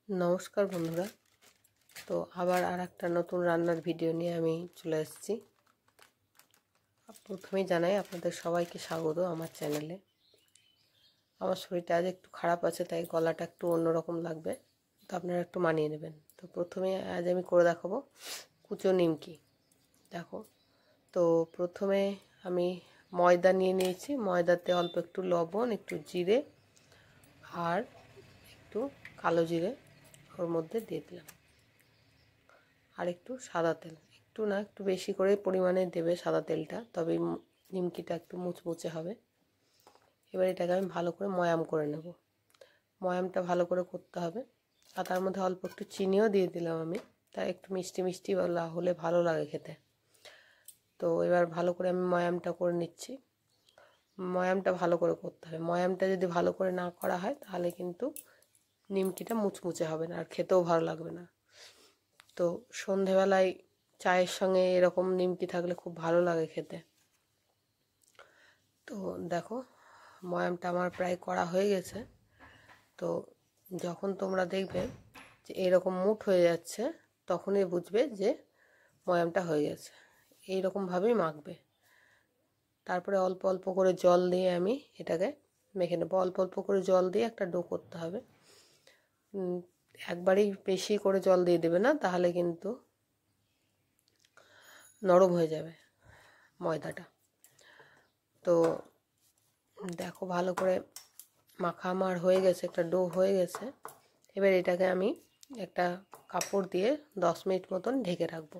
नमस्कार बंधुरा। तो आबार आरेकटा नतून रान्नार भिडियो निये आमी चले एसेछि। प्रथमेई जानाई आपनादेर सबाइके स्वागत आमार चैनेले। आमार शरीरटा आज एकटु खाराप आछे ताई गलाटा एकटु अन्यरकम लागबे, तो आपनारा एकटु मानिये नेबेन। तो प्रथमेई आज आमी करे देखाबो कुचो निमकी। देखो, तो प्रथमे आमी मयदा निये नियेछि। मयदाते अल्प एकटु लबण, एकटु जिरे और एकटु कालो जिरे ओर मध्य दिए दिलाम और एकटु सादा तेल, एकटु ना एकटु बेशी करे परिमाणे देबे सादा तेलटा, तबेई निमकिटा एकटु मुचमुचे हबे। एबार एटाके आमि भालो करे मयाम करे नेब। मयामटा भालो करे करते हबे और तार मধ্যে अल्प एकटु चिनिও दिए दिलाम आमि, ताई एकटु मिष्टि मिष्टि होले भालो लागे खेते। तो एबार भालो करे आमि मयामटा करे निচ্ছি। मयामटा भालो करे करते हबे। मयामटा यदि भालो करे ना करा हय ताहले किन्तु निमकिटा मुचमुचे हबे ना और खेतेও भालो लागबे ना। तो सन्ध्येबेलाय चायेर संगे एरकम निमकी थाकले खूब भालो लागे खेते। तो देखो मयामटा आमार प्राय करा हये गेछे। तो जखन तोमरा देखबे जे एरकम मुठ हये जाच्छे तखनई बुझबे जे मयामटा हये गेछे। एइरकम भावेई माखबे। तारपरे अल्प अल्प करे जल दिये आमि एटाके मेखे नेब। अल्प अल्प करे जल दिये एकटा डो करते हबे। एकबारेই बेशी करे जल दिए देबे ना, ताहले किन्तु नरम हये जाबे मयदाटा। तो देखो भालो करे माखा आमार हये गेछे, एकटा डो हये गेछे। एबार एटाके आमि एकटा कापड़ दिए 10 मिनिट मतन ढेके राखबो।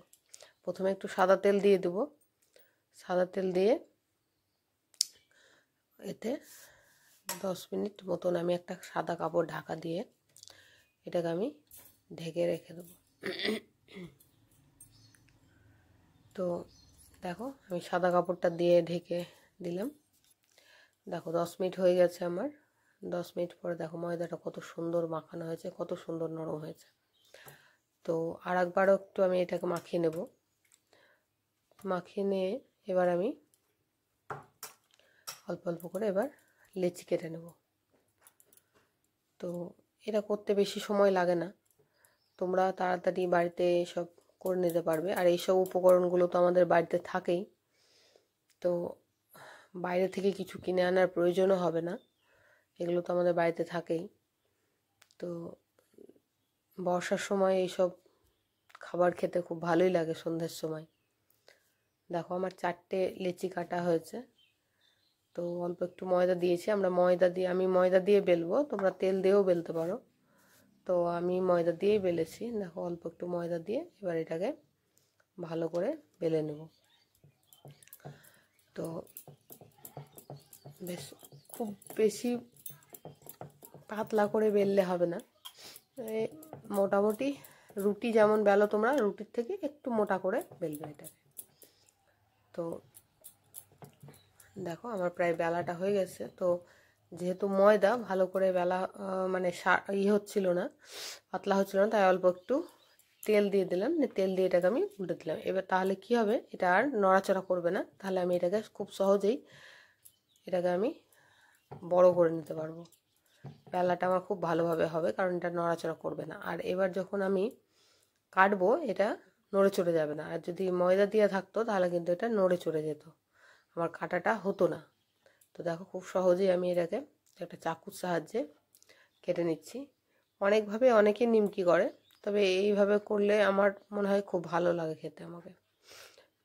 प्रथमे एकटु सादा तेल दिए देब। सादा तेल दिए एते 10 मिनिट मतन आमि एकटा सादा कापड़ ढाका दिए एटाके आमि ढेके रेखे देब। तो देखो आमि सादा कापड़टा दिए ढेके दिलाम। देखो 10 मिनिट हये गेछे आमार। 10 मिनिट परे देखो मयदाटा कत सुंदर माखानो हयेछे, कत सुंदर नरम हयेछे। तो आरेकबारो एकटु आमि एटाके माखिये नेब। माखिये निये एबार आमि अल्प अल्प करे एबार लेचि केटे नेब। तो এটা করতে বেশি সময় লাগে না। তোমরা তাড়াতাড়ি বাড়িতে সব করে নিতে পারবে। আর এই সব উপকরণগুলো তো আমাদের বাড়িতে থাকেই। তো বাইরে থেকে কিছু কিনে আনার প্রয়োজনও হবে না। এগুলো তো আমাদের বাড়িতে থাকেই। তো বর্ষার সময় এই সব খাবার খেতে খুব ভালোই লাগে সন্ধ্যার সময়। দেখো আমার 4টে লেচি কাটা হয়েছে। তো অল্প একটু ময়দা দিয়েছি। আমি ময়দা দিয়ে বেলবো, তোমরা তেল দিয়েও বেলতে পারো। তো আমি ময়দা দিয়েই বেলেছি। দেখো অল্প একটু ময়দা দিয়ে এবার এটাকে ভালো করে বেলে নেব। তো বেশ খুব বেশি পাতলা করে বেললে হবে না, মোটামুটি রুটি যেমন বেলো তোমরা রুটির থেকে একটু মোটা করে বেলবে এটাকে। তো দেখো আমার প্রায় বেলাটা হয়ে গেছে। তো যেহেতু ময়দা ভালো করে বেলা মানে হচ্ছিল না, পাতলা হচ্ছিল না, তাই অল্প একটু তেল দিয়ে দিলাম। তেল দিয়ে এটাকে আমি উল্টে দিলাম। এবার তাহলে কি হবে, এটা আর নড়াচড়া করবে না। তাহলে আমি এটাকে খুব সহজেই এটাকে আমি বড় করে নিতে পারবো। বেলাটা আমার খুব ভালোভাবে হবে, কারণ এটা নড়াচড়া করবে না। আর এবার যখন আমি কাটবো এটা নড়ে চড়ে যাবে না। আর যদি ময়দা দিয়ে থাকতো তাহলে কিন্তু এটা নড়ে চড়ে যেত, আমার কাটাটা হতো না। তো দেখো খুব সহজেই আমি এটাকে একটা চাকুর সাহায্যে কেটে নিচ্ছি। অনেকভাবে অনেকে নিমকি করে, তবে এইভাবে করলে আমার মনে হয় খুব ভালো লাগে খেতে আমাকে।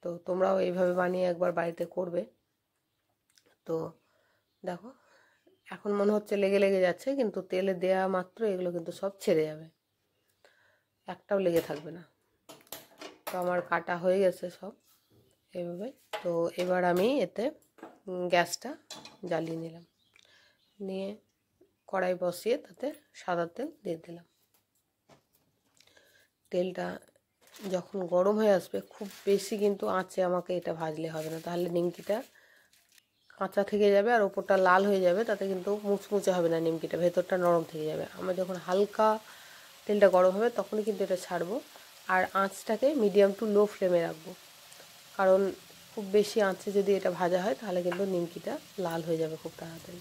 তো তোমরাও এইভাবে বানিয়ে একবার বাড়িতে করবে। তো দেখো এখন মনে হচ্ছে লেগে লেগে যাচ্ছে, কিন্তু তেলে দেওয়া মাত্র এগুলো কিন্তু সব ছেড়ে যাবে, একটাও লেগে থাকবে না। তো আমার কাটা হয়ে গেছে সব এইভাবে। তো এবার আমি এতে গ্যাসটা জ্বালিয়ে নিলাম, নিয়ে কড়াই বসিয়ে তাতে সাদা তেল দিয়ে দিলাম। তেলটা যখন গরম হয়ে আসবে, খুব বেশি কিন্তু আঁচে আমাকে এটা ভাজলে হবে না, তাহলে নিমকিটা কাঁচা থেকে যাবে আর ওপরটা লাল হয়ে যাবে, তাতে কিন্তু মুচমুচে হবে না নিমকিটা, ভেতরটা নরম থেকে যাবে। আমরা যখন হালকা তেলটা গরম হবে তখনই কিন্তু এটা ছাড়বো। আর আঁচটাকে মিডিয়াম টু লো ফ্লেমে রাখবো, কারণ খুব বেশি আঁচে যদি এটা ভাজা হয় তাহলে কিন্তু নিমকিটা লাল হয়ে যাবে খুব তাড়াতাড়ি।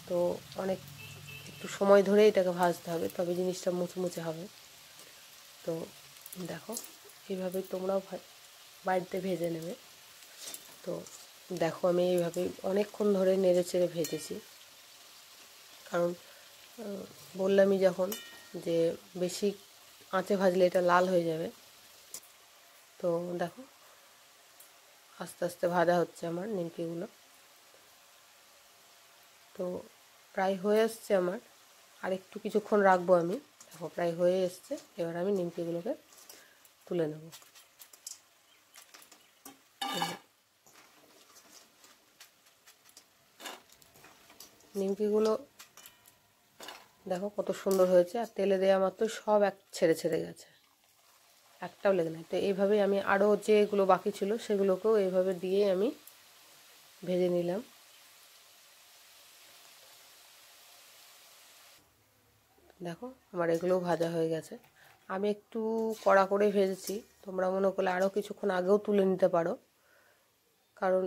তো অনেক একটু একটু সময় ধরে এটাকে ভাজতে হবে, তবে জিনিসটা মুচমুচে হবে। তো দেখো এইভাবেই তোমরাও বাড়িতে ভেজে নেবে। তো দেখো আমি এইভাবে অনেকক্ষণ ধরে নেড়ে চেড়ে ভেজেছি, কারণ বললামই যখন যে বেশি আঁচে ভাজলে এটা লাল হয়ে যাবে। তো দেখো আস্তে আস্তে ভাজা হচ্ছে আমার নিমকিগুলো। তো প্রায় হয়ে এসছে আমার, আর একটু কিছুক্ষণ রাখবো আমি। দেখো প্রায় হয়ে এসছে, এবার আমি নিমকিগুলোকে তুলে নেব। নিমকিগুলো দেখো কত সুন্দর হয়েছে, আর তেলে দেওয়া মাত্র সব ছেড়ে ছেড়ে গেছে, একটাও লেগে নাই। তো এইভাবেই আমি আরও যেগুলো বাকি ছিল সেগুলোকেও এইভাবে দিয়ে আমি ভেজে নিলাম। দেখো আমার এগুলোও ভাজা হয়ে গেছে। আমি একটু কড়া করে ভেজেছি, তোমরা মনে করলে আরও কিছুক্ষণ আগেও তুলে নিতে পারো, কারণ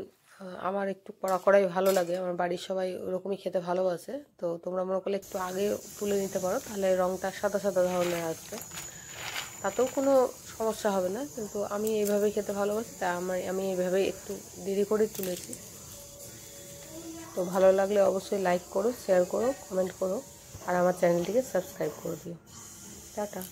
আমার একটু কড়া কড়াই ভালো লাগে, আমার বাড়ির সবাই ওরকমই খেতে ভালোবাসে। তো তোমরা মনে করলে একটু আগে তুলে নিতে পারো, তাহলে রঙটা সাদা সাদা ধরনের আসবে, তাতেও কোনো সমস্যা হবে না। কিন্তু আমি এইভাবেই খেতে ভালোবাসি, তাই আমি এইভাবেই একটু দেরি করে তুলেছি। তো ভালো লাগলে অবশ্যই লাইক করো, শেয়ার করো, কমেন্ট করো, আর আমার চ্যানেলটিকে সাবস্ক্রাইব করে দিও। টাটা।